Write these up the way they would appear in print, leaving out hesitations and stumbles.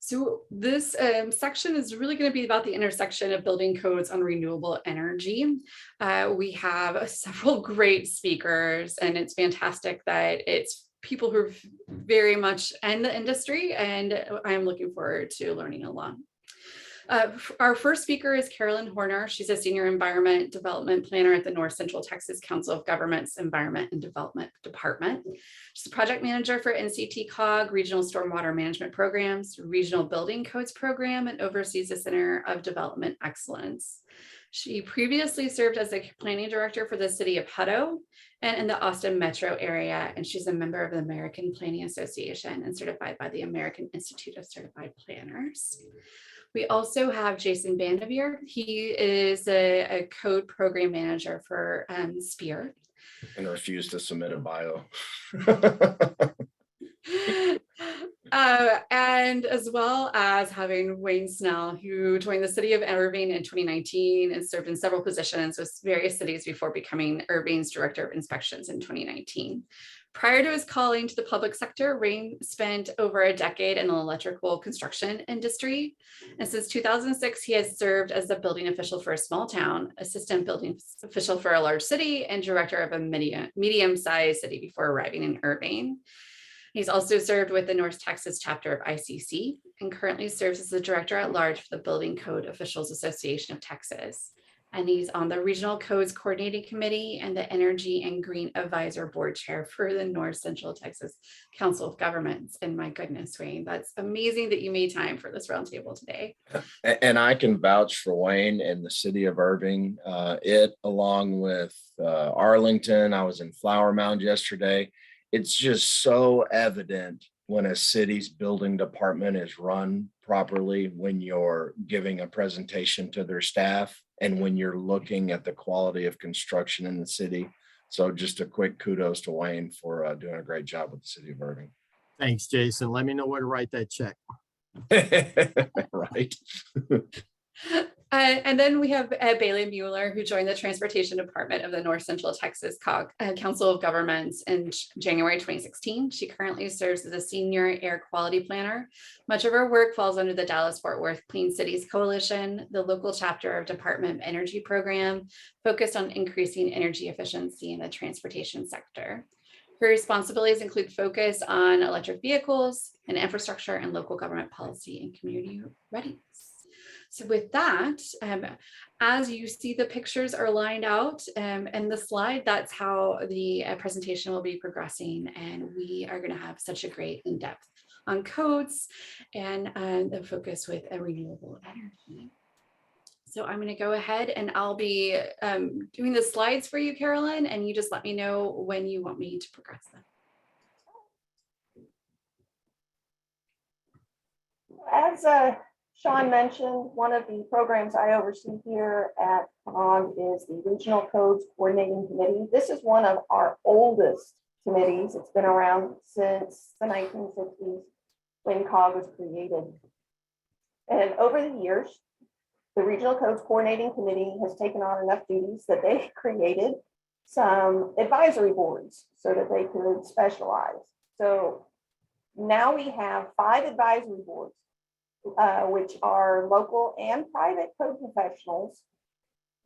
So this section is really going to be about the intersection of building codes on renewable energy. We have several great speakers, and it's fantastic that it's people who are very much in the industry, and I'm looking forward to learning along. Our first speaker is Carolyn Horner. She's a senior environment development planner at the North Central Texas Council of Governments Environment and Development Department. She's a project manager for NCTCOG, Regional Stormwater Management Programs, Regional Building Codes Program, and oversees the Center of Development Excellence. She previously served as a planning director for the city of Hutto and in the Austin metro area, and she's a member of the American Planning Association and certified by the American Institute of Certified Planners. We also have Jason Vandeveer. He is a code program manager for SPEER. And refused to submit a bio. And as well as having Wayne Snell, who joined the city of Irving in 2019 and served in several positions with various cities before becoming Irving's Director of Inspections in 2019. Prior to his calling to the public sector, Wayne spent over a decade in the electrical construction industry. And since 2006, he has served as the building official for a small town, assistant building official for a large city, and director of a medium-sized city before arriving in Irving. He's also served with the North Texas chapter of ICC and currently serves as the director at large for the Building Code Officials Association of Texas. And he's on the Regional Codes Coordinating Committee and the Energy and Green Advisor Board Chair for the North Central Texas Council of Governments. And my goodness, Wayne, that's amazing that you made time for this roundtable today. And I can vouch for Wayne and the city of Irving. Along with Arlington, I was in Flower Mound yesterday. It's just so evident when a city's building department is run properly, when you're giving a presentation to their staff, and when you're looking at the quality of construction in the city. So just a quick kudos to Wayne for doing a great job with the city of Irving. Thanks, Jason. Let me know where to write that check. Right. And then we have Bailey Mueller, who joined the Transportation Department of the North Central Texas Council of Governments in January 2016. She currently serves as a senior air quality planner. Much of her work falls under the Dallas-Fort Worth Clean Cities Coalition, the local chapter of Department of Energy program, focused on increasing energy efficiency in the transportation sector. Her responsibilities include focus on electric vehicles and infrastructure and local government policy and community readiness. So with that, as you see, the pictures are lined out in the slide. That's how the presentation will be progressing. And we are going to have such a great in-depth on codes and the focus with a renewable energy. So I'm going to go ahead and I'll be doing the slides for you, Carolyn, and you just let me know when you want me to progress them. As Sean mentioned, one of the programs I oversee here at COG is the Regional Codes Coordinating Committee. This is one of our oldest committees. It's been around since the 1960s when COG was created. And over the years, the Regional Codes Coordinating Committee has taken on enough duties that they created some advisory boards so that they could specialize. So now we have 5 advisory boards, which are local and private code professionals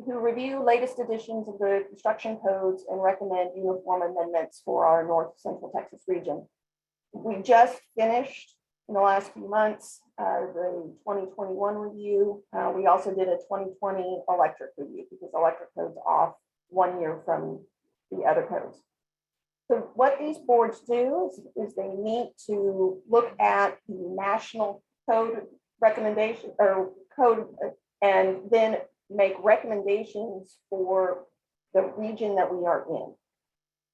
who review latest editions of the construction codes and recommend uniform amendments for our North Central Texas region. We just finished in the last few months the 2021 review. We also did a 2020 electric review because electric code's off 1 year from the other codes. So what these boards do is they meet to look at the national code recommendation or code and then make recommendations for the region that we are in.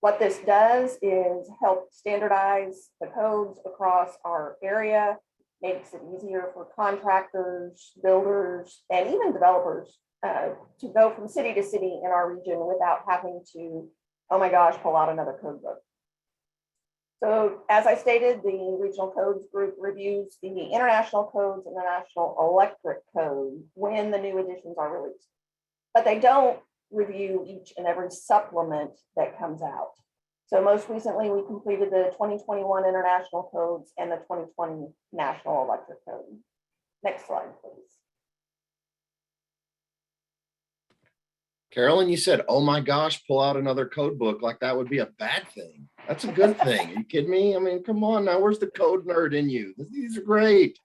What this does is help standardize the codes across our area, makes it easier for contractors, builders, and even developers to go from city to city in our region without having to, oh my gosh, pull out another code book. So as I stated, the Regional Codes Group reviews the international codes and the national electric code when the new editions are released, but they don't review each and every supplement that comes out. So most recently, we completed the 2021 international codes and the 2020 national electric code. Next slide, please. Carolyn, you said, oh my gosh, pull out another code book like that would be a bad thing. That's a good thing. Are you kidding me? I mean, come on now, where's the code nerd in you? These are great.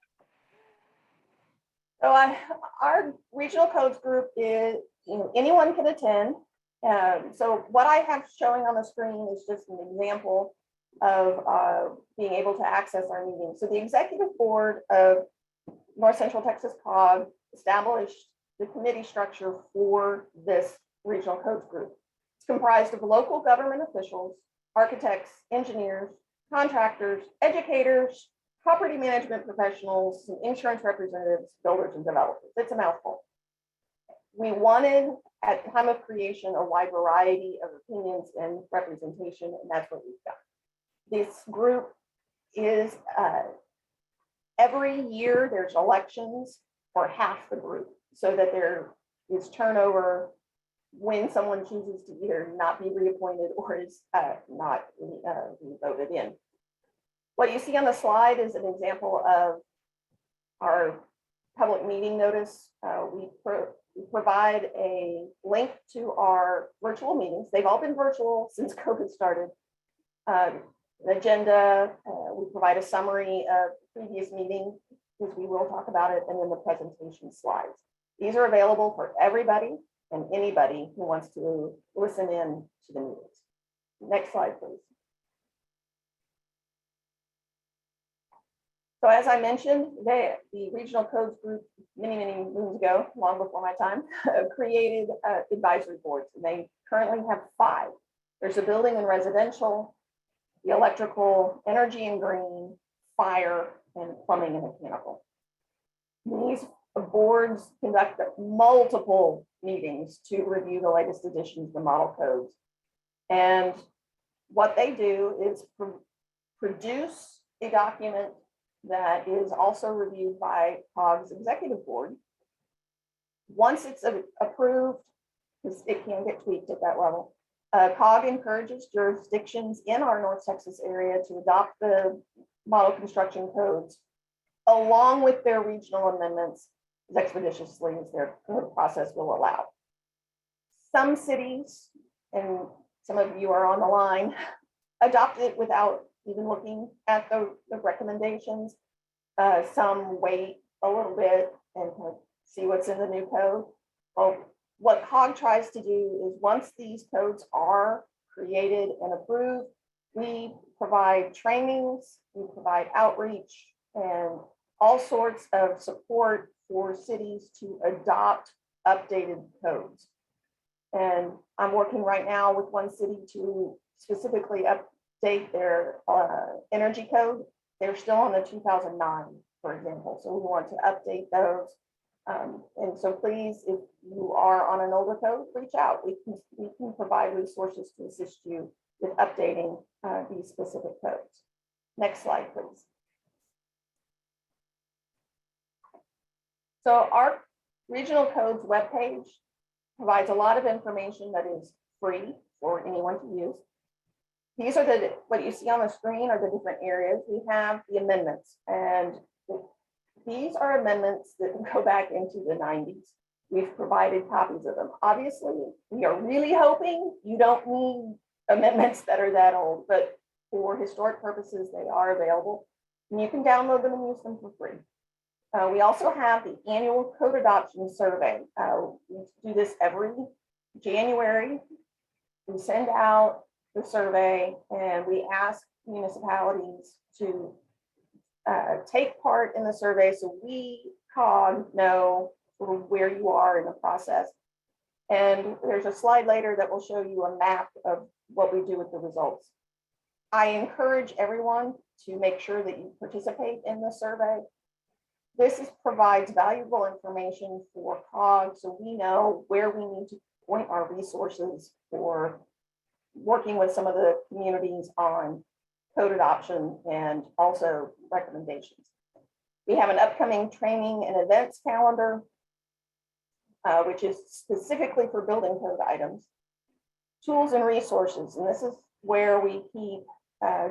So our regional codes group is, anyone can attend. So what I have showing on the screen is just an example of being able to access our meetings. So the executive board of North Central Texas COG established the committee structure for this regional codes group. It's comprised of local government officials, architects, engineers, contractors, educators, property management professionals, and insurance representatives, builders, and developers. It's a mouthful. We wanted, at the time of creation, a wide variety of opinions and representation, and that's what we've done. This group is, every year there's elections for half the group, so that there is turnover when someone chooses to either not be reappointed or is not voted in. What you see on the slide is an example of our public meeting notice. We provide a link to our virtual meetings. They've all been virtual since COVID started. An agenda, we provide a summary of the previous meeting, because we will talk about it, and then the presentation slides. These are available for everybody and anybody who wants to listen in to the meetings. Next slide, please. So as I mentioned, the regional codes group many moons ago, long before my time, created advisory boards, and they currently have 5. There's a building and residential, the electrical, energy and green, fire, and plumbing and mechanical. These boards conduct multiple meetings to review the latest additions to the model codes. And what they do is produce a document that is also reviewed by COG's executive board. Once it's approved, because it can get tweaked at that level, COG encourages jurisdictions in our North Texas area to adopt the model construction codes along with their regional amendments as expeditiously as their code process will allow. Some cities, and some of you are on the line, adopt it without even looking at the recommendations. Some wait a little bit and kind of see what's in the new code. Well, what COG tries to do is, once these codes are created and approved, we provide trainings, we provide outreach, and all sorts of support for cities to adopt updated codes. And I'm working right now with one city to specifically update their energy code. They're still on the 2009, for example. So we want to update those. And so please, if you are on an older code, reach out. We can provide resources to assist you with updating these specific codes. Next slide, please. So our regional codes webpage provides a lot of information that is free for anyone to use. These are what you see on the screen are the different areas. We have the amendments, and these are amendments that go back into the 90s. We've provided copies of them. Obviously, we are really hoping you don't need amendments that are that old, but for historic purposes, they are available, and you can download them and use them for free. We also have the annual code adoption survey. We do this every January. We send out the survey and we ask municipalities to take part in the survey, so we COG know where you are in the process. And there's a slide later that will show you a map of what we do with the results. I encourage everyone to make sure that you participate in the survey. This provides valuable information for COG, so we know where we need to point our resources for working with some of the communities on code adoption and also recommendations. We have an upcoming training and events calendar, which is specifically for building code items, tools and resources. And this is where we keep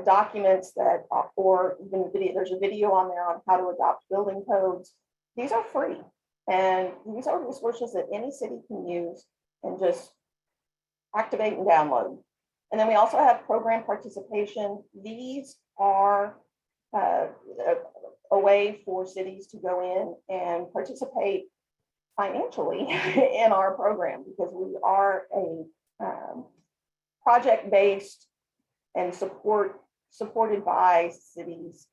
documents that are, or even video, there's a video on there on how to adopt building codes. These are free, and these are resources that any city can use and just activate and download. And then we also have program participation. These are a way for cities to go in and participate financially in our program, because we are a project-based and supported by cities.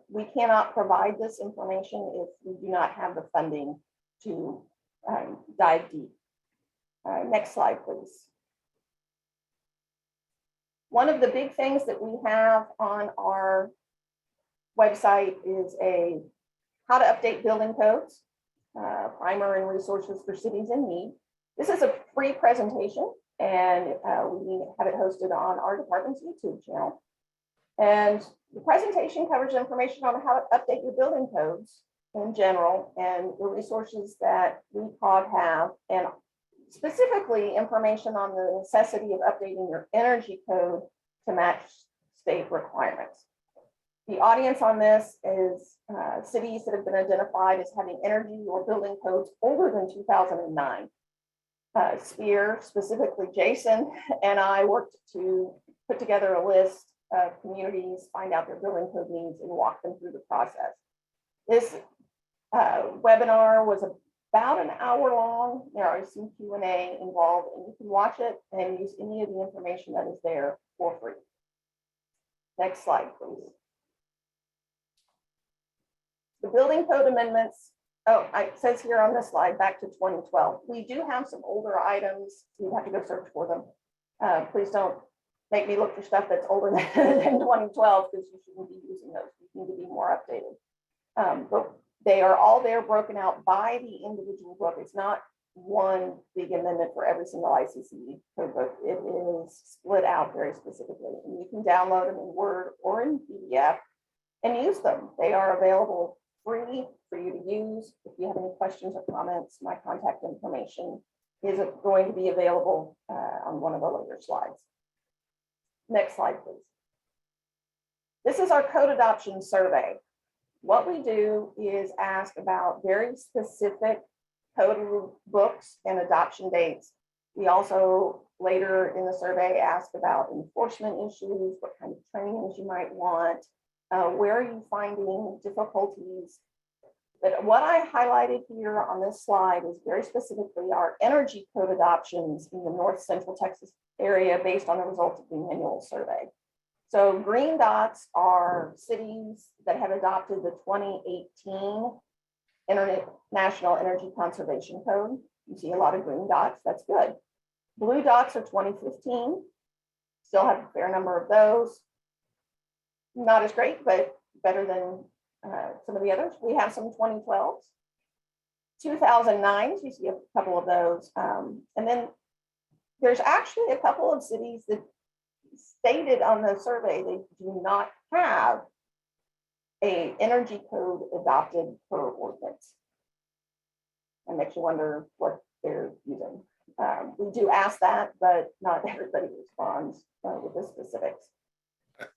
We cannot provide this information if we do not have the funding to dive deep. Next slide, please. One of the big things that we have on our website is a how to update building codes, primer and resources for cities in need. This is a free presentation, and we have it hosted on our department's YouTube channel. And the presentation covers information on how to update your building codes in general and the resources that CELC have, and specifically information on the necessity of updating your energy code to match state requirements. The audience on this is cities that have been identified as having energy or building codes older than 2009. SPEER, specifically Jason and I worked to put together a list of communities, find out their building code needs, and walk them through the process. This webinar was about an hour long. There is some Q&A involved, and you can watch it and use any of the information that is there for free. Next slide, please. The building code amendments. Oh, it says here on this slide, back to 2012. We do have some older items. You have to go search for them. Please don't make me look for stuff that's older than 2012, because you shouldn't be using those. You need to be more updated. But they are all there, broken out by the individual book. It's not one big amendment for every single ICC code book. It is split out very specifically, and you can download them in Word or in PDF and use them. They are available free for you to use. If you have any questions or comments, my contact information is going to be available on one of the later slides. Next slide, please. This is our code adoption survey. What we do is ask about very specific code books and adoption dates. We also later in the survey ask about enforcement issues, what kind of trainings you might want, where are you finding difficulties. But what I highlighted here on this slide is very specifically our energy code adoptions in the North Central Texas area based on the results of the annual survey. So green dots are cities that have adopted the 2018 International Energy Conservation Code. You see a lot of green dots, that's good. Blue dots are 2015, still have a fair number of those. Not as great, but better than some of the others. We have some 2012s. 2009s, you see a couple of those. And then there's actually a couple of cities that stated on the survey they do not have an energy code adopted per ordinance. It makes you wonder what they're using. We do ask that, but not everybody responds with the specifics.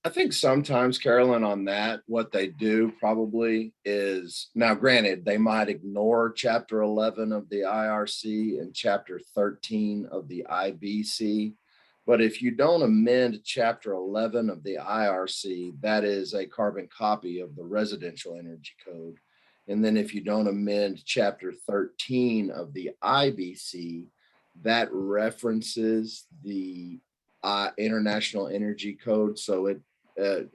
I think sometimes, Carolyn, on that, what they do probably is, now granted, they might ignore chapter 11 of the IRC and chapter 13 of the IBC. But if you don't amend chapter 11 of the IRC, that is a carbon copy of the residential energy code. And then if you don't amend chapter 13 of the IBC, that references the International Energy Code. So it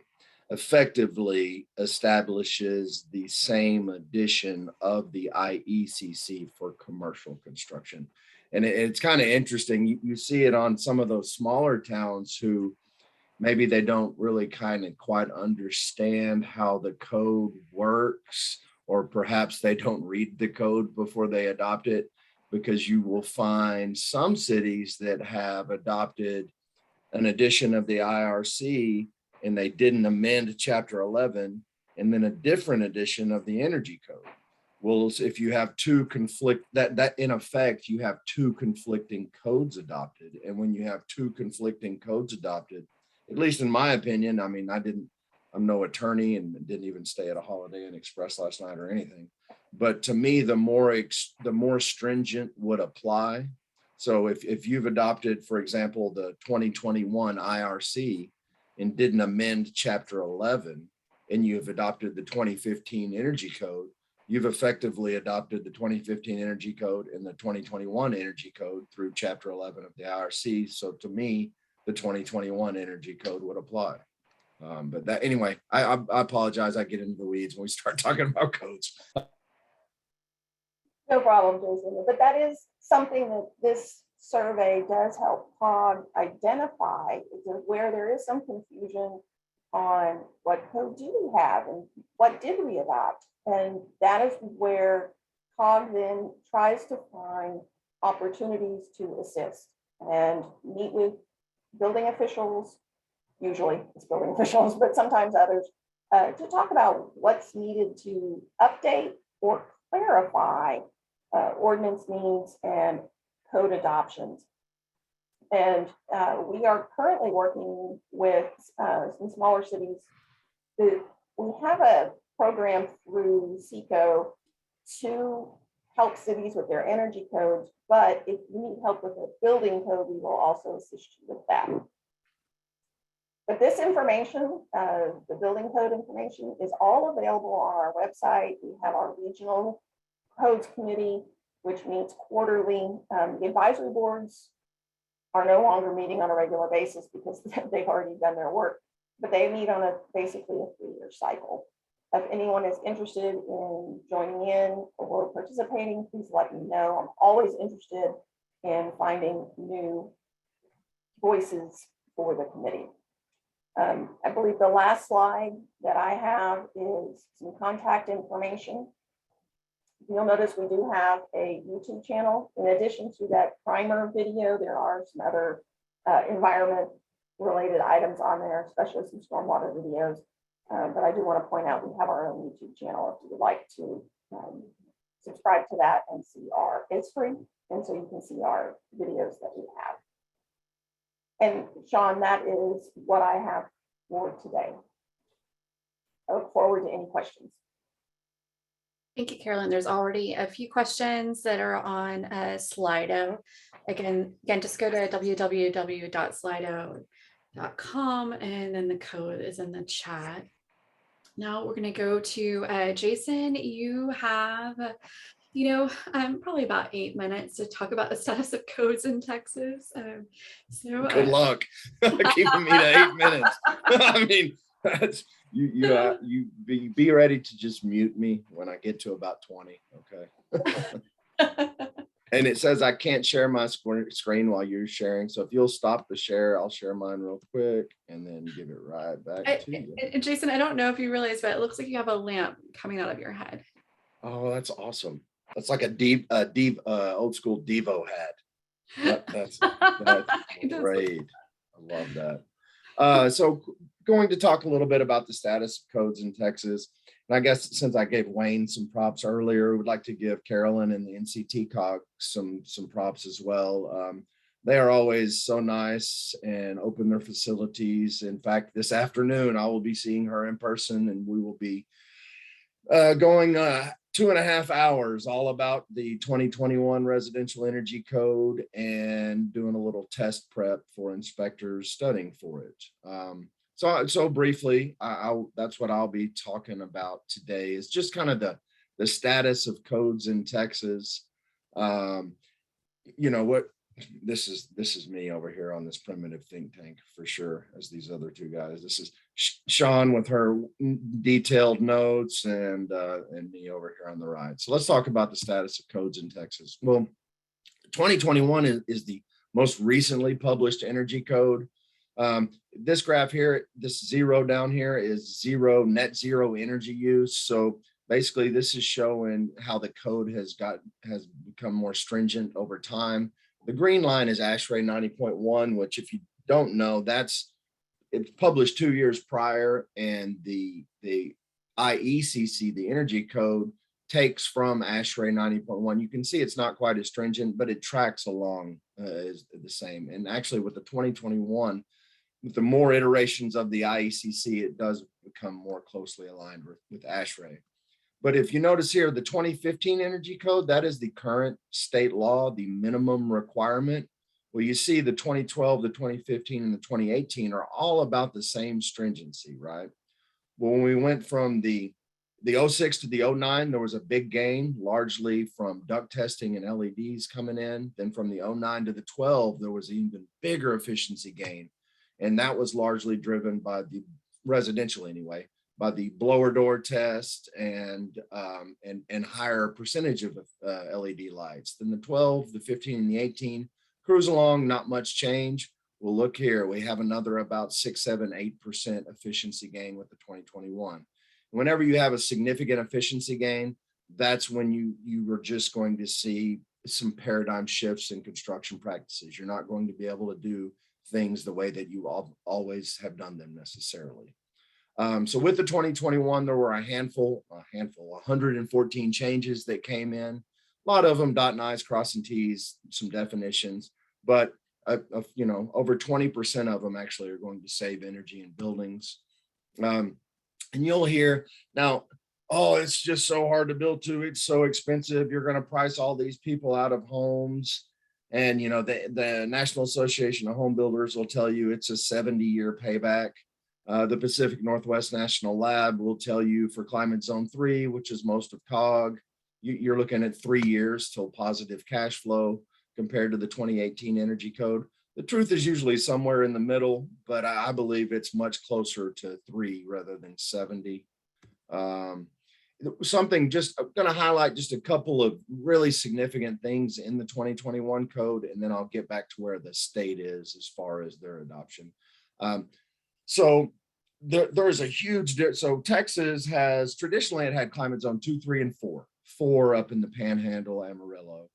effectively establishes the same edition of the IECC for commercial construction. And it's kind of interesting. You see it on some of those smaller towns who maybe they don't really kind of quite understand how the code works, or perhaps they don't read the code before they adopt it, because you will find some cities that have adopted an edition of the IRC and they didn't amend chapter 11, and then a different edition of the energy code. Well, if you have that in effect, you have two conflicting codes adopted. And when you have two conflicting codes adopted, at least in my opinion, I mean, I'm no attorney and didn't even stay at a Holiday Inn Express last night or anything. But to me, the more stringent would apply. So if you've adopted, for example, the 2021 IRC and didn't amend Chapter 11, and you've adopted the 2015 Energy Code, you've effectively adopted the 2015 Energy Code and the 2021 Energy Code through Chapter 11 of the IRC. So to me, the 2021 Energy Code would apply. But that anyway, I apologize. I get into the weeds when we start talking about codes. No problem, Jason. But that is something that this survey does help COG identify, is where there is some confusion on what code do we have and what did we adopt. And that is where COG then tries to find opportunities to assist and meet with building officials. Usually it's building officials, but sometimes others, to talk about what's needed to update or clarify ordinance needs and code adoptions. And we are currently working with some smaller cities. We have a program through CECO to help cities with their energy codes, but if you need help with a building code, we will also assist you with that. But this information, the building code information, is all available on our website. We have our regional codes committee, which meets quarterly. The advisory boards are no longer meeting on a regular basis because they've already done their work, but they meet on basically a 3-year cycle. If anyone is interested in joining in or participating, please let me know. I'm always interested in finding new voices for the committee. I believe the last slide that I have is some contact information. You'll notice we do have a YouTube channel. In addition to that primer video, there are some other environment related items on there, especially some stormwater videos. But I do want to point out we have our own YouTube channel if you would like to subscribe to that and see it's free. And so you can see our videos that we have. And Sean, that is what I have for today. I look forward to any questions. Thank you, Carolyn. There's already a few questions that are on Slido. Again, just go to www.slido.com and then the code is in the chat. Now we're going to go to Jason. You have, probably about 8 minutes to talk about the status of codes in Texas. Good luck keeping me to 8 minutes. I mean, that's you be ready to just mute me when I get to about 20. Okay. And it says I can't share my screen while you're sharing. So if you'll stop the share, I'll share mine real quick and then give it right back to you. And Jason, I don't know if you realize, but it looks like you have a lamp coming out of your head. Oh, that's awesome. That's like a old school Devo hat. That's great. I love that. So going to talk a little bit about the status of codes in Texas. And I guess since I gave Wayne some props earlier, would like to give Carolyn and the NCTCOG some props as well. They are always so nice and open their facilities. In fact, this afternoon, I will be seeing her in person and we will be going 2.5 hours all about the 2021 residential energy code and doing a little test prep for inspectors studying for it. So briefly, that's what I'll be talking about today is just kind of the status of codes in Texas. This is me over here on this primitive think tank for sure, as these other two guys. This is Sean with her detailed notes and me over here on the right. So let's talk about the status of codes in Texas. Well, 2021 is the most recently published energy code. This graph here, this 0 down here is net zero energy use. So basically this is showing how the code has become more stringent over time. The green line is ASHRAE 90.1, which if you don't know, it's published 2 years prior, and the IECC, the energy code, takes from ASHRAE 90.1. You can see it's not quite as stringent, but it tracks along is the same. And actually with the 2021, with the more iterations of the IECC, it does become more closely aligned with ASHRAE. But if you notice here, the 2015 Energy Code, that is the current state law, the minimum requirement. Well, you see the 2012, the 2015, and the 2018 are all about the same stringency, right? Well, when we went from the 06 to the 09, there was a big gain, largely from duct testing and LEDs coming in. Then from the 09 to the 12, there was an even bigger efficiency gain. And that was largely driven by the residential anyway, by the blower door test and higher percentage of LED lights. Then the 12, the 15, and the 18 cruise along, not much change. Well, look here, we have another about 6, 7, 8% efficiency gain with the 2021. Whenever you have a significant efficiency gain, that's when you are just going to see some paradigm shifts in construction practices. You're not going to be able to do things the way that you always have done them necessarily. So with the 2021, there were a handful, 114 changes that came in. A lot of them dotting I's, crossing T's, some definitions, but over 20% of them actually are going to save energy in buildings. And you'll hear now, oh, it's just so hard to build to. It's so expensive. You're going to price all these people out of homes. And, the National Association of Home Builders will tell you it's a 70-year payback. The Pacific Northwest National Lab will tell you for climate zone 3, which is most of COG, you're looking at 3 years till positive cash flow compared to the 2018 Energy Code. The truth is usually somewhere in the middle, but I believe it's much closer to 3 rather than 70. Something just I'm going to highlight just a couple of really significant things in the 2021 code, and then I'll get back to where the state is as far as their adoption. So there's a huge, so Texas has traditionally it had climate zone 2, 3, and 4. 4 up in the Panhandle, Amarillo.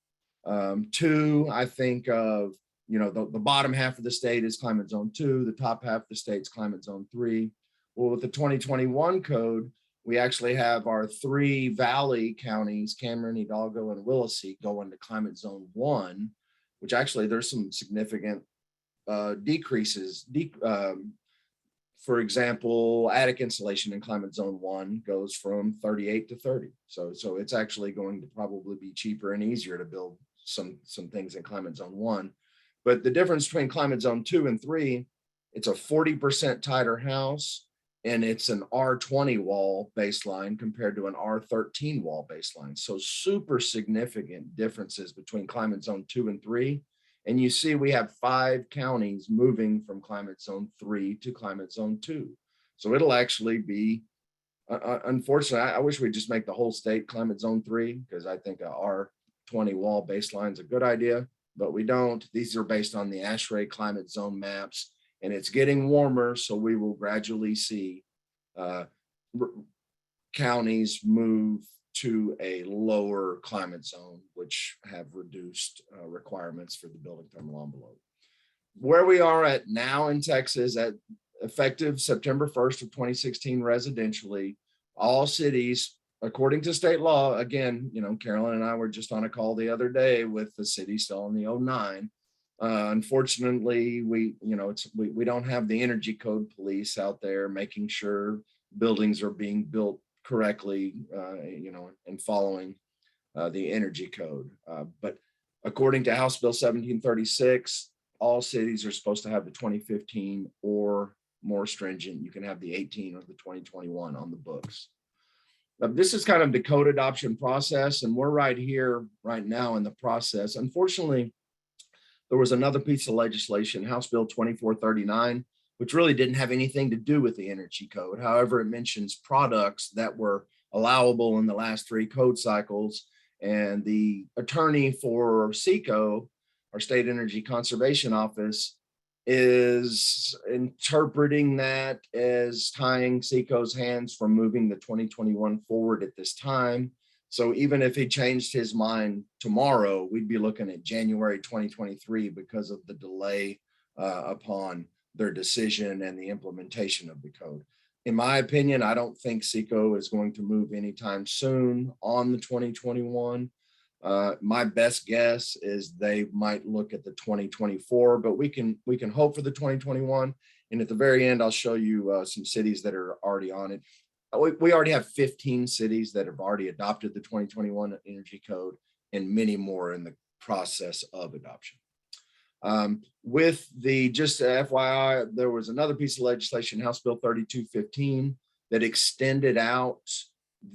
2, I think of, the bottom half of the state is climate zone 2, the top half of the state's climate zone 3. Well, with the 2021 code, we actually have our 3 valley counties, Cameron, Hidalgo, and Willacy, go into climate zone 1, which actually there's some significant decreases. For example, attic insulation in climate zone 1 goes from 38 to 30. So it's actually going to probably be cheaper and easier to build some things in climate zone 1. But the difference between climate zone 2 and 3, it's a 40% tighter house, and it's an R20 wall baseline compared to an R13 wall baseline. So super significant differences between climate zone 2 and 3. And you see we have 5 counties moving from climate zone 3 to climate zone 2. So it'll actually be, unfortunately, I wish we'd just make the whole state climate zone 3, because I think a R20 wall baseline is a good idea, but we don't. These are based on the ASHRAE climate zone maps, and it's getting warmer, so we will gradually see counties move to a lower climate zone, which have reduced requirements for the building thermal envelope. Where we are at now in Texas, at effective September 1st of 2016 residentially, all cities, according to state law, again, Carolyn and I were just on a call the other day with the city still in the 09. Unfortunately, we don't have the energy code police out there making sure buildings are being built correctly, and following the energy code. But according to House Bill 1736, all cities are supposed to have the 2015 or more stringent. You can have the 18 or the 2021 on the books. This is kind of the code adoption process, and we're right here right now in the process. Unfortunately, there was another piece of legislation, House Bill 2439, which really didn't have anything to do with the energy code. However, it mentions products that were allowable in the last 3 code cycles. And the attorney for SECO, our State Energy Conservation Office, is interpreting that as tying SECO's hands from moving the 2021 forward at this time. So even if he changed his mind tomorrow, we'd be looking at January 2023 because of the delay upon their decision and the implementation of the code. In my opinion, I don't think CECO is going to move anytime soon on the 2021. My best guess is they might look at the 2024, but we can hope for the 2021. And at the very end, I'll show you some cities that are already on it. We already have 15 cities that have already adopted the 2021 Energy Code, and many more in the process of adoption. With the, just FYI, there was another piece of legislation, House Bill 3215, that extended out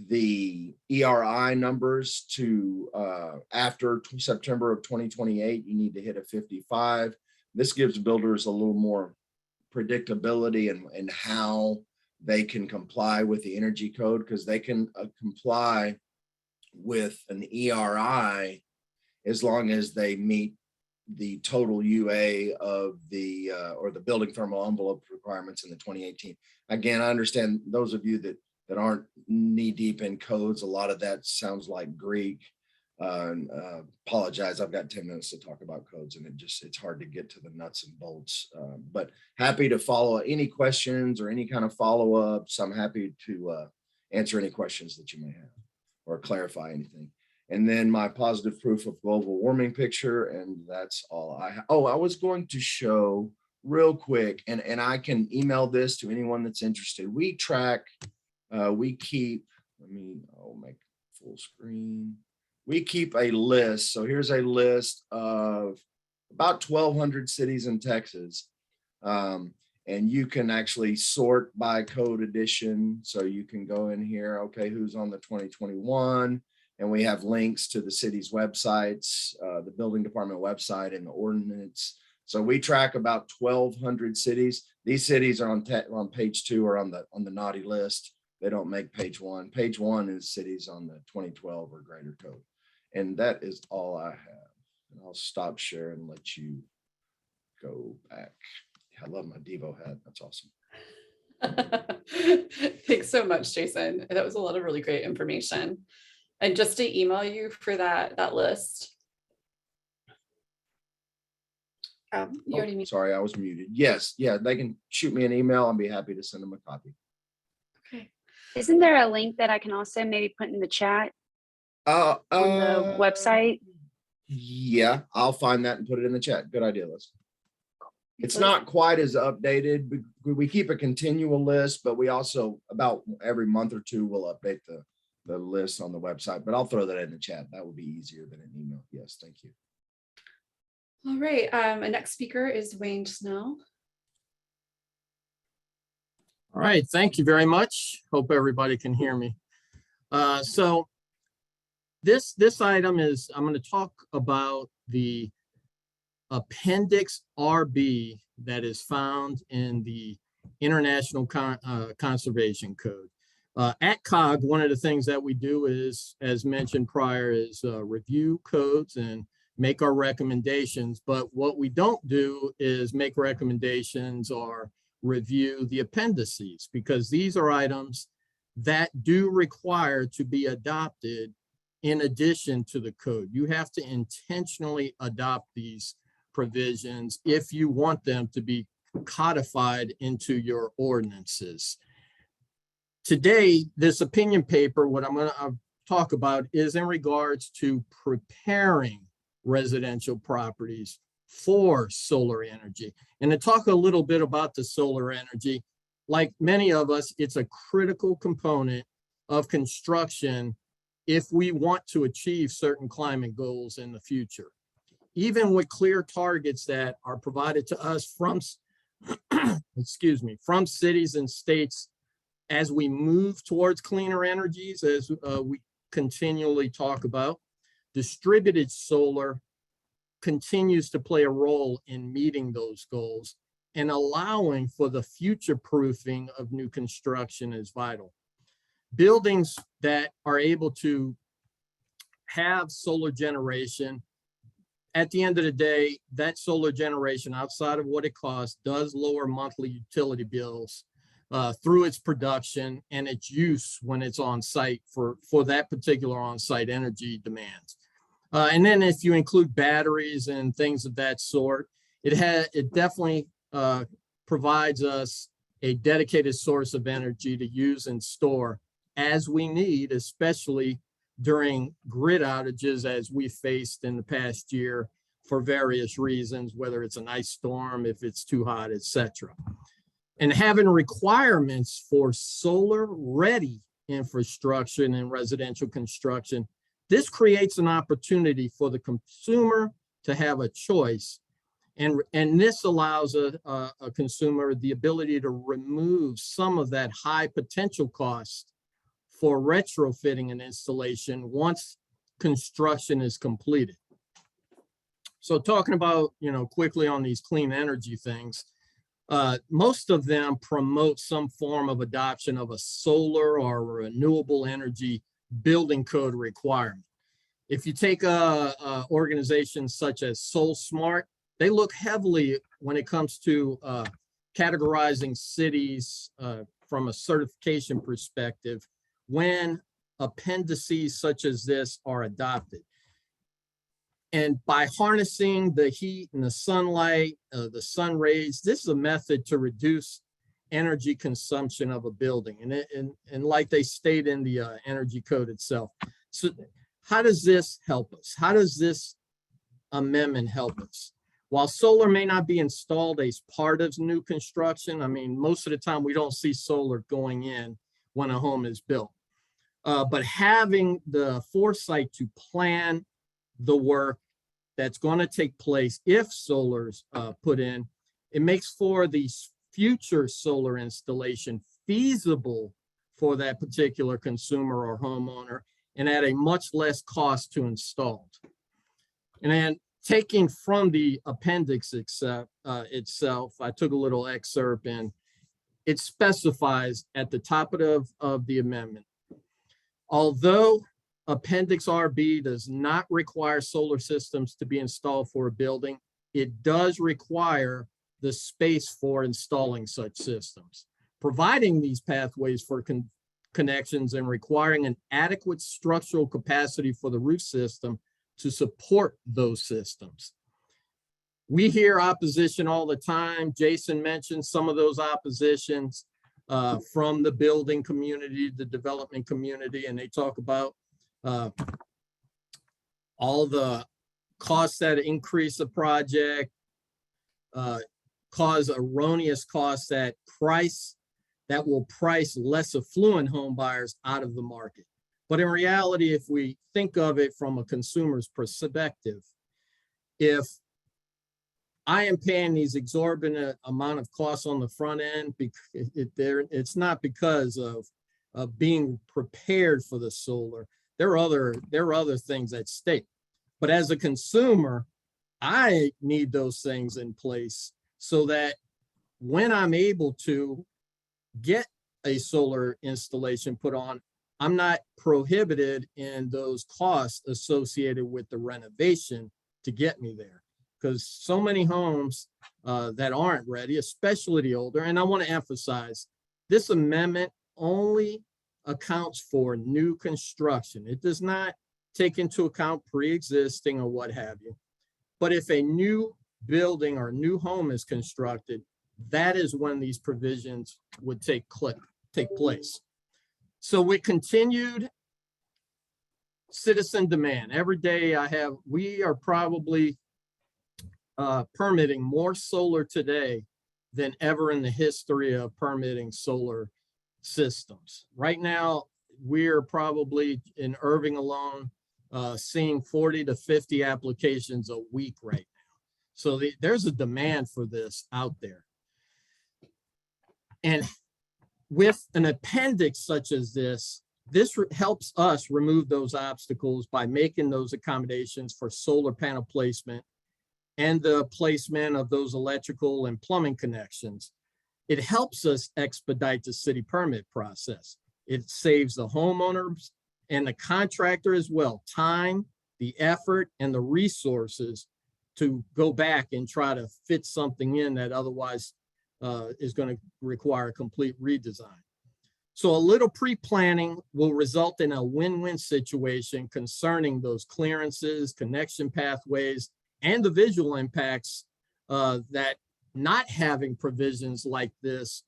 the ERI numbers to after September of 2028, you need to hit a 55. This gives builders a little more predictability in how they can comply with the energy code, because they can comply with an ERI as long as they meet the total UA of the or the building thermal envelope requirements in the 2018. Again, I understand those of you that aren't knee deep in codes, a lot of that sounds like Greek. Apologize, I've got 10 minutes to talk about codes, and it's hard to get to the nuts and bolts. But happy to follow any questions or any kind of follow-ups. I'm happy to answer any questions that you may have or clarify anything. And then my positive proof of global warming picture, and that's all I have. Oh, I was going to show real quick, and I can email this to anyone that's interested. We track, we keep, I'll make full screen. We keep a list. So here's a list of about 1,200 cities in Texas. And you can actually sort by code edition. So you can go in here, okay, who's on the 2021? And we have links to the city's websites, the building department website, and the ordinance. So we track about 1,200 cities. These cities are on page 2 or on the naughty list. They don't make page 1. Page 1 is cities on the 2012 or greater code. And that is all I have. And I'll stop sharing and let you go back. I love my Devo hat. That's awesome. Thanks so much, Jason. That was a lot of really great information. And just to email you for that list. You already need. Sorry, I was muted. Yes, yeah, they can shoot me an email. I'll be happy to send them a copy. Okay. Isn't there a link that I can also maybe put in the chat on the website? Yeah, I'll find that and put it in the chat. Good idea, Liz. It's not quite as updated. We keep a continual list, but we also about every month or two will update the list on the website. But I'll throw that in the chat. That would be easier than an email. Yes, thank you. All right. Our next speaker is Wayne Snell. All right, thank you very much. Hope everybody can hear me. So this item is, I'm going to talk about the Appendix RB that is found in the International Conservation Code. At COG, one of the things that we do is, as mentioned prior, is review codes and make our recommendations. But what we don't do is make recommendations or review the appendices, because these are items that do require to be adopted in addition to the code. You have to intentionally adopt these provisions if you want them to be codified into your ordinances. Today, this opinion paper, what I'm going to talk about is in regards to preparing residential properties for solar energy. And to talk a little bit about the solar energy, like many of us, it's a critical component of construction if we want to achieve certain climate goals in the future. Even with clear targets that are provided to us from, excuse me, from cities and states as we move towards cleaner energies, as we continually talk about, distributed solar continues to play a role in meeting those goals, and allowing for the future proofing of new construction is vital. Buildings that are able to have solar generation, at the end of the day, that solar generation, outside of what it costs, does lower monthly utility bills through its production and its use when it's on site for that particular on-site energy demands. And then if you include batteries and things of that sort, it definitely provides us a dedicated source of energy to use and store as we need, especially during grid outages as we faced in the past year for various reasons, whether it's an ice storm, if it's too hot, etc. And having requirements for solar-ready infrastructure and residential construction, this creates an opportunity for the consumer to have a choice. And this allows a consumer the ability to remove some of that high potential cost for retrofitting an installation once construction is completed. So talking about, quickly on these clean energy things, most of them promote some form of adoption of a solar or renewable energy building code requirement. If you take organizations such as SoulSmart, they look heavily when it comes to categorizing cities from a certification perspective when appendices such as this are adopted. And by harnessing the heat and the sunlight, the sun rays, this is a method to reduce energy consumption of a building. And like they state in the energy code itself. So how does this help us? How does this amendment help us? While solar may not be installed as part of new construction, I mean, most of the time we don't see solar going in when a home is built. But having the foresight to plan the work that's going to take place if solar's put in, it makes for the future solar installation feasible for that particular consumer or homeowner and at a much less cost to install. And then taking from the appendix itself, I took a little excerpt and it specifies at the top of the amendment, although Appendix RB does not require solar systems to be installed for a building, it does require the space for installing such systems. Providing these pathways for connections and requiring an adequate structural capacity for the roof system to support those systems. We hear opposition all the time. Jason mentioned some of those oppositions from the building community, the development community, and they talk about all the costs that increase the project, cause erroneous costs that will price less affluent home buyers out of the market. But in reality, if we think of it from a consumer's perspective, if I am paying these exorbitant amount of costs on the front end, it's not because of being prepared for the solar. There are other things at stake. But as a consumer, I need those things in place so that when I'm able to get a solar installation put on, I'm not prohibited in those costs associated with the renovation to get me there. Because so many homes that aren't ready, especially the older, and I want to emphasize, this amendment only accounts for new construction. It does not take into account pre-existing or what have you. But if a new building or new home is constructed, that is when these provisions would take place. So with continued citizen demand, every day we are probably permitting more solar today than ever in the history of permitting solar systems. Right now, we're probably in Irving alone, seeing 40 to 50 applications a week right now. So there's a demand for this out there. And with an appendix such as this helps us remove those obstacles by making those accommodations for solar panel placement and the placement of those electrical and plumbing connections. It helps us expedite the city permit process. It saves the homeowners and the contractor as well time, the effort, and the resources to go back and try to fit something in that otherwise is going to require a complete redesign. So a little pre-planning will result in a win-win situation concerning those clearances, connection pathways, and the visual impacts that not having provisions like this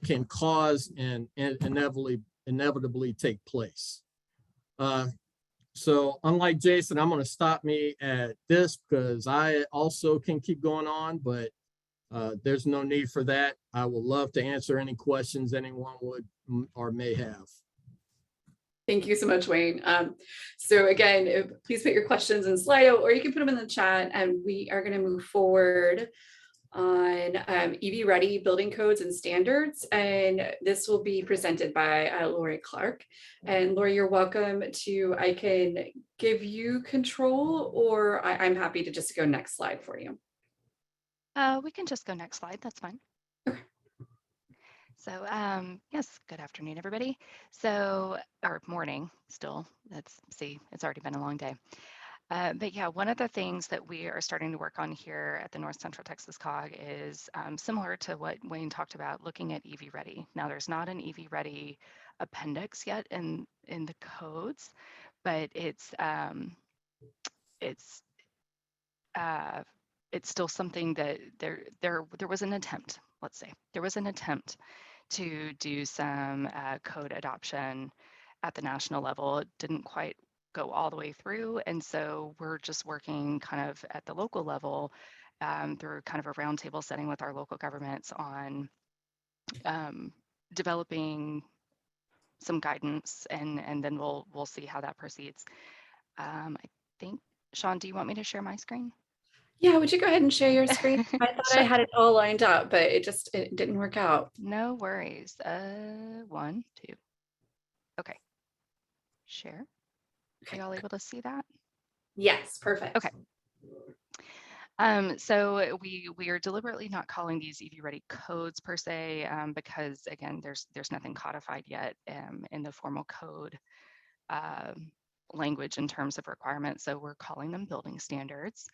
can cause and inevitably take place. So unlike Jason, I'm going to stop me at this because I also can keep going on, but there's no need for that. I would love to answer any questions anyone would or may have. Thank you so much, Wayne. So again, please put your questions in Slido, or you can put them in the chat, and we are going to move forward on EV ready building codes and standards. And this will be presented by Lori Clark. And Lori, you're welcome to, I can give you control, or I'm happy to just go next slide for you. We can just go next slide. That's fine. So yes, good afternoon, everybody. So, or morning still, let's see, it's already been a long day. But yeah, one of the things that we are starting to work on here at the North Central Texas COG is similar to what Wayne talked about, looking at EV ready. Now there's not an EV ready appendix yet in the codes, but it's still something that there was an attempt, let's say, there was an attempt to do some code adoption at the national level. It didn't quite go all the way through. And so we're just working kind of at the local level through kind of a roundtable setting with our local governments on developing some guidance, and then we'll see how that proceeds. I think, Sean, do you want me to share my screen? Yeah, would you go ahead and share your screen? I thought Sure. I had it all lined up, but it didn't work out. No worries. 1, 2. Okay. Share. Are y'all able to see that? Yes, perfect. Okay. So we are deliberately not calling these EV ready codes per se, because again, there's nothing codified yet in the formal code language in terms of requirements. So we're calling them building standards.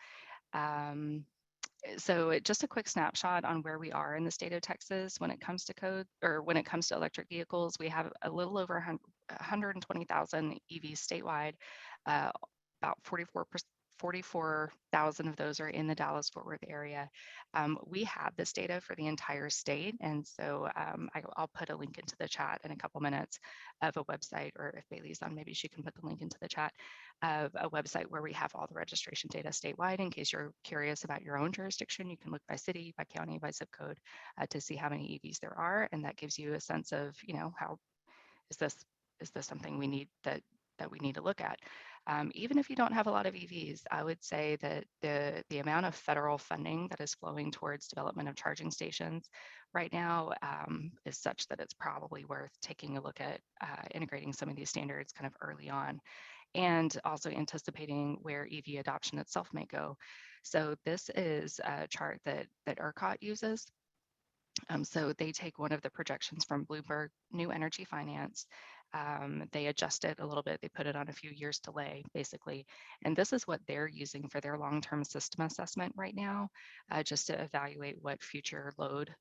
So just a quick snapshot on where we are in the state of Texas when it comes to code, or when it comes to electric vehicles. We have a little over 120,000 EVs statewide. About 44,000 of those are in the Dallas-Fort Worth area. We have this data for the entire state, and so I'll put a link into the chat in a couple minutes of a website, or if Bailey's on, maybe she can put the link into the chat of a website where we have all the registration data statewide. In case you're curious about your own jurisdiction, you can look by city, by county, by zip code to see how many EVs there are, and that gives you a sense of, how is this something we need that we need to look at. Even if you don't have a lot of EVs, I would say that the amount of federal funding that is flowing towards development of charging stations right now is such that it's probably worth taking a look at integrating some of these standards kind of early on, and also anticipating where EV adoption itself may go. So this is a chart that ERCOT uses. So they take one of the projections from Bloomberg New Energy Finance. They adjust it a little bit. They put it on a few years delay, basically. And this is what they're using for their long-term system assessment right now, just to evaluate what future load,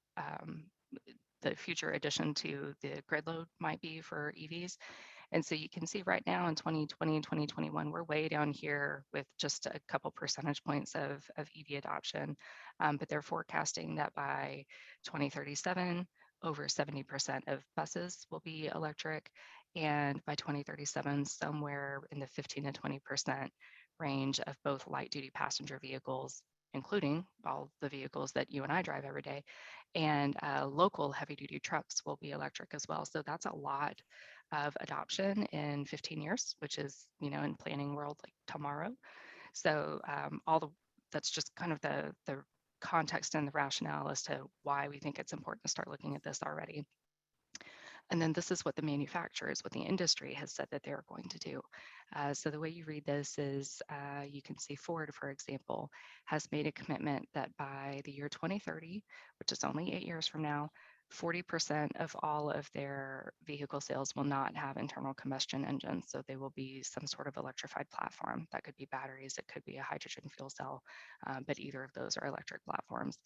the future addition to the grid load might be for EVs. And so you can see right now in 2020 and 2021, we're way down here with just a couple percentage points of EV adoption. But they're forecasting that by 2037, over 70% of buses will be electric. And by 2037, somewhere in the 15 to 20% range of both light duty passenger vehicles, including all the vehicles that you and I drive every day, and local heavy duty trucks will be electric as well. So that's a lot of adoption in 15 years, which is, in planning world, like tomorrow. So that's just kind of the context and the rationale as to why we think it's important to start looking at this already. And then this is what the manufacturers, what the industry has said that they're going to do. So the way you read this is, you can see Ford, for example, has made a commitment that by the year 2030, which is only 8 years from now, 40% of all of their vehicle sales will not have internal combustion engines. So they will be some sort of electrified platform. That could be batteries, it could be a hydrogen fuel cell, but either of those are electric platforms.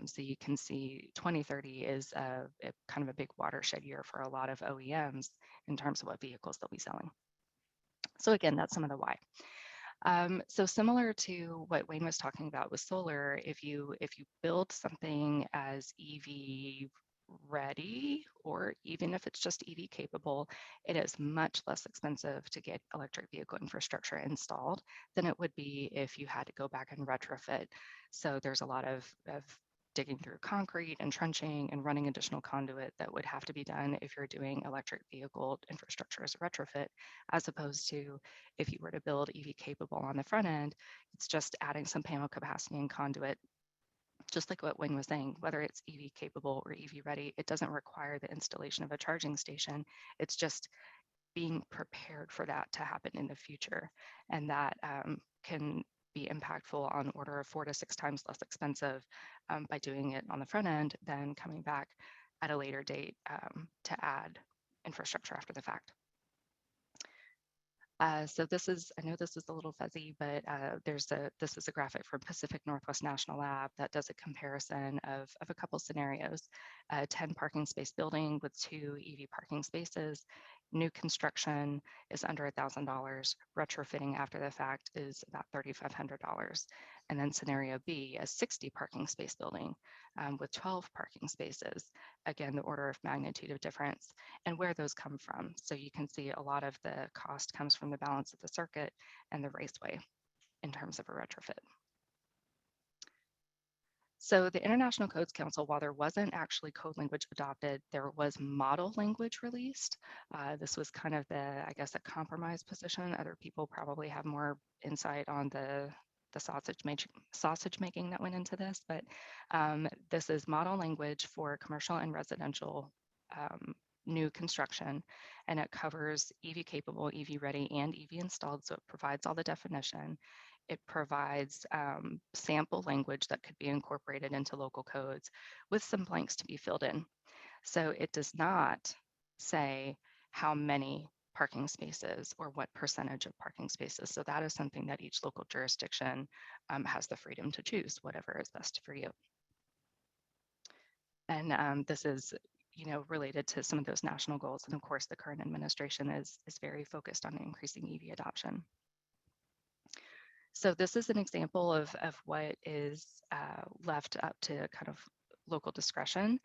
So you can see 2030 is a kind of a big watershed year for a lot of OEMs in terms of what vehicles they'll be selling. So again, that's some of the why. So similar to what Wayne was talking about with solar, if you build something as EV ready, or even if it's just EV capable, it is much less expensive to get electric vehicle infrastructure installed than it would be if you had to go back and retrofit. So there's a lot of digging through concrete and trenching and running additional conduit that would have to be done if you're doing electric vehicle infrastructure as a retrofit, as opposed to if you were to build EV capable on the front end, it's just adding some panel capacity and conduit. Just like what Wayne was saying, whether it's EV capable or EV ready, it doesn't require the installation of a charging station. It's just being prepared for that to happen in the future. And that can be impactful on order of 4 to 6 times less expensive by doing it on the front end than coming back at a later date to add infrastructure after the fact. So this is, I know this is a little fuzzy, but this is a graphic from Pacific Northwest National Lab that does a comparison of a couple scenarios. 10 parking space building with 2 EV parking spaces. New construction is under $1,000. Retrofitting after the fact is about $3,500. And then scenario B, a 60 parking space building with 12 parking spaces. Again, the order of magnitude of difference and where those come from. So you can see a lot of the cost comes from the balance of the circuit and the raceway in terms of a retrofit. So the International Codes Council, while there wasn't actually code language adopted, there was model language released. This was kind of I guess, a compromise position. Other people probably have more insight on the sausage making that went into this, but this is model language for commercial and residential new construction, and it covers EV capable, EV ready, and EV installed, so it provides all the definition. It provides sample language that could be incorporated into local codes with some blanks to be filled in. So it does not say how many parking spaces or what percentage of parking spaces. So that is something that each local jurisdiction has the freedom to choose, whatever is best for you. And this is, related to some of those national goals. And of course, the current administration is very focused on increasing EV adoption. So this is an example of what is left up to kind of local discretion.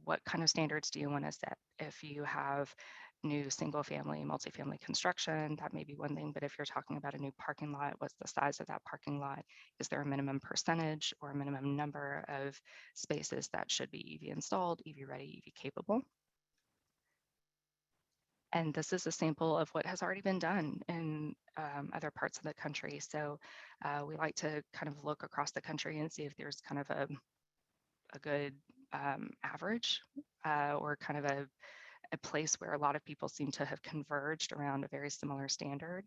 What kind of standards do you want to set? If you have new single family, multifamily construction, that may be one thing, but if you're talking about a new parking lot, what's the size of that parking lot? Is there a minimum percentage or a minimum number of spaces that should be EV installed, EV ready, EV capable? And this is a sample of what has already been done in other parts of the country. So we like to kind of look across the country and see if there's kind of a good average or kind of a place where a lot of people seem to have converged around a very similar standard.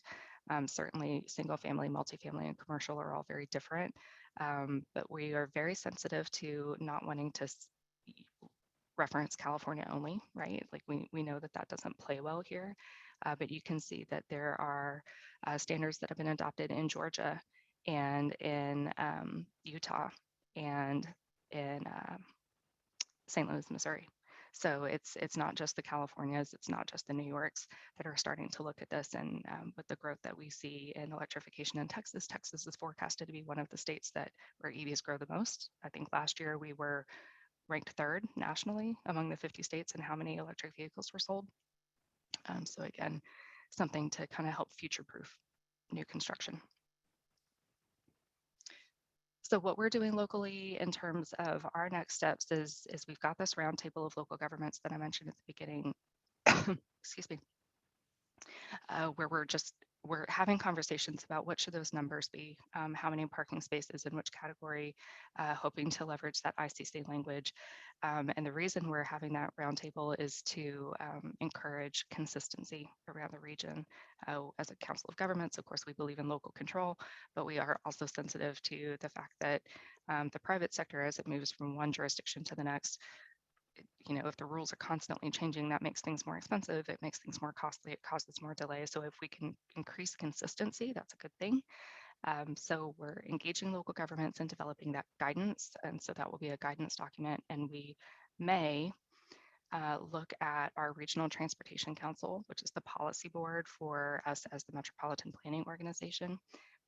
Certainly single family, multifamily, and commercial are all very different, but we are very sensitive to not wanting to reference California only, right? Like we know that doesn't play well here, but you can see that there are standards that have been adopted in Georgia and in Utah and in St. Louis, Missouri. So it's not just the Californias, it's not just the New Yorks that are starting to look at this. And with the growth that we see in electrification in Texas, Texas is forecasted to be one of the states where EVs grow the most. I think last year we were ranked 3rd nationally among the 50 states in how many electric vehicles were sold. So again, something to kind of help future-proof new construction. So what we're doing locally in terms of our next steps is we've got this roundtable of local governments that I mentioned at the beginning, excuse me, where we're having conversations about what should those numbers be, how many parking spaces in which category, hoping to leverage that ICC language. And the reason we're having that roundtable is to encourage consistency around the region. As a council of governments, of course, we believe in local control, but we are also sensitive to the fact that the private sector, as it moves from one jurisdiction to the next, if the rules are constantly changing, that makes things more expensive, it makes things more costly, it causes more delay. So if we can increase consistency, that's a good thing. So we're engaging local governments in developing that guidance. And so that will be a guidance document. And we may look at our Regional Transportation Council, which is the policy board for us as the Metropolitan Planning Organization.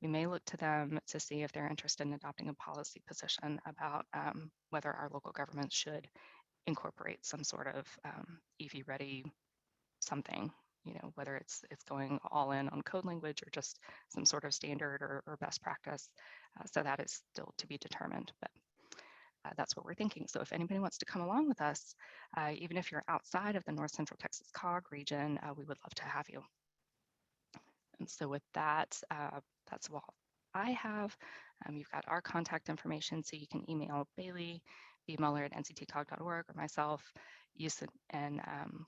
we may look to them to see if they're interested in adopting a policy position about whether our local governments should incorporate some sort of EV ready something, whether it's going all in on code language or just some sort of standard or best practice. So that is still to be determined, but that's what we're thinking. So if anybody wants to come along with us, even if you're outside of the North Central Texas COG region, we would love to have you. And so with that, that's all I have. You've got our contact information, so you can email Bailey, bmuller@nctcog.org, or myself, and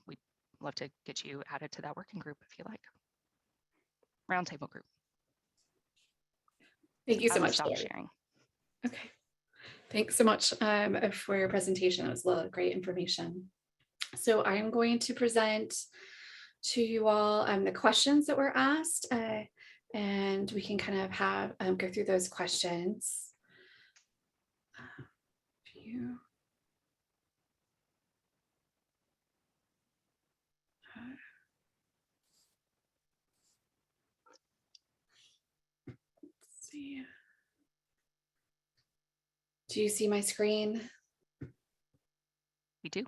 we'd love to get you added to that working group if you like. Roundtable group. Thank you I so will much, stop Lori. sharing. Okay. Thanks so much for your presentation. It was a lot of great information. So I'm going to present to you all the questions that were asked, and we can kind of have go through those questions. Let's see. Do you see my screen? We do.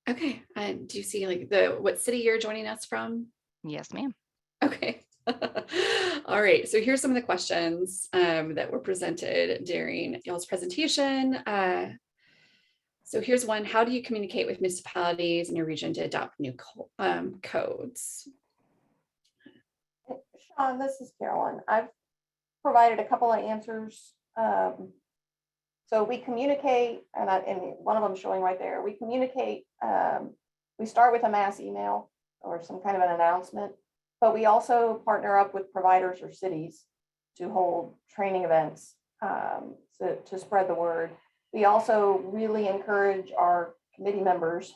Okay. Do you see like what city you're joining us from? Yes, ma'am. Okay. All right. So here's some of the questions that were presented during y'all's presentation. So here's one. How do you communicate with municipalities in your region to adopt new codes? Sean, this is Carolyn. I've provided a couple of answers. So we communicate, and one of them showing right there, we communicate, we start with a mass email or some kind of an announcement, but we also partner up with providers or cities to hold training events to spread the word. We also really encourage our committee members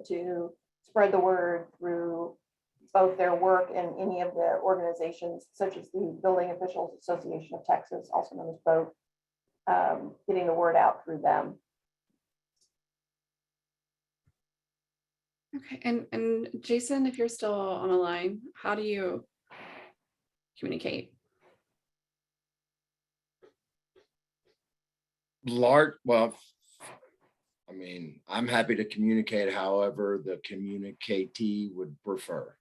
to spread the word through both their work and any of the organizations, such as the Building Officials Association of Texas, also known as BOAT, getting the word out through them. Okay, and Jason, if you're still on the line, how do you communicate? Well, I mean, I'm happy to communicate however the communicatee would prefer.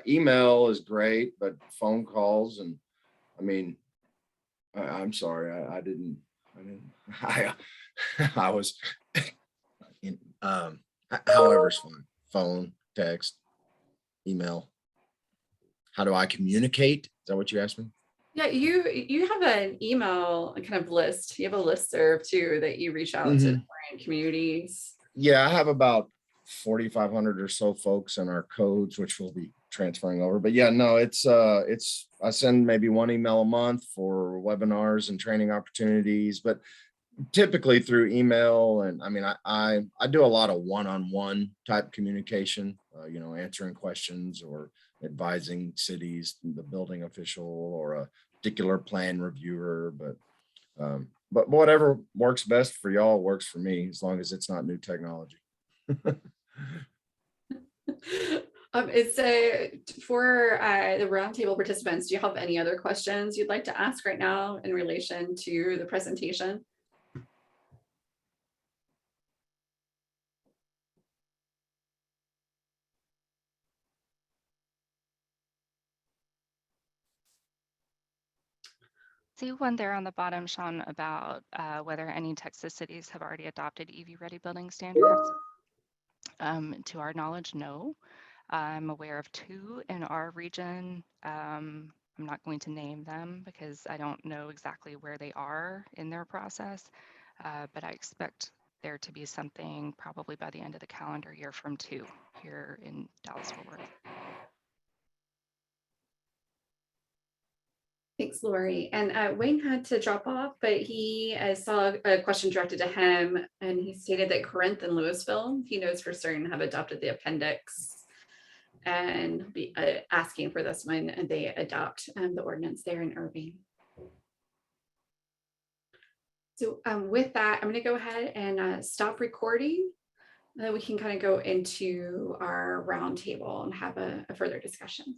Email is great, but phone calls and, I mean, I'm sorry, I was, however's fine. Phone, text, email. How do I communicate? Is that what you asked me? Yeah, you have an email kind of list. You have a listserv too that you reach out to different communities. Yeah, I have about 4,500 or so folks in our codes, which we'll be transferring over. But yeah, no, it's I send maybe one email a month for webinars and training opportunities, but typically through email. And I mean, I do a lot of one-on-one type communication, answering questions or advising cities, the building official or a particular plan reviewer, but whatever works best for y'all works for me, as long as it's not new technology. For the roundtable participants, do you have any other questions you'd like to ask right now in relation to the presentation? See one there on the bottom, Sean, about whether any Texas cities have already adopted EV-ready building standards. To our knowledge, no. I'm aware of 2 in our region. I'm not going to name them because I don't know exactly where they are in their process, but I expect there to be something probably by the end of the calendar year from 2 here in Dallas-Fort Worth. Thanks, Lori. And Wayne had to drop off, but he saw a question directed to him, and he stated that Corinth and Louisville, he knows for certain, have adopted the appendix and be asking for this when they adopt the ordinance there in Irving. So with that, I'm going to go ahead and stop recording. And then we can kind of go into our roundtable and have a further discussion.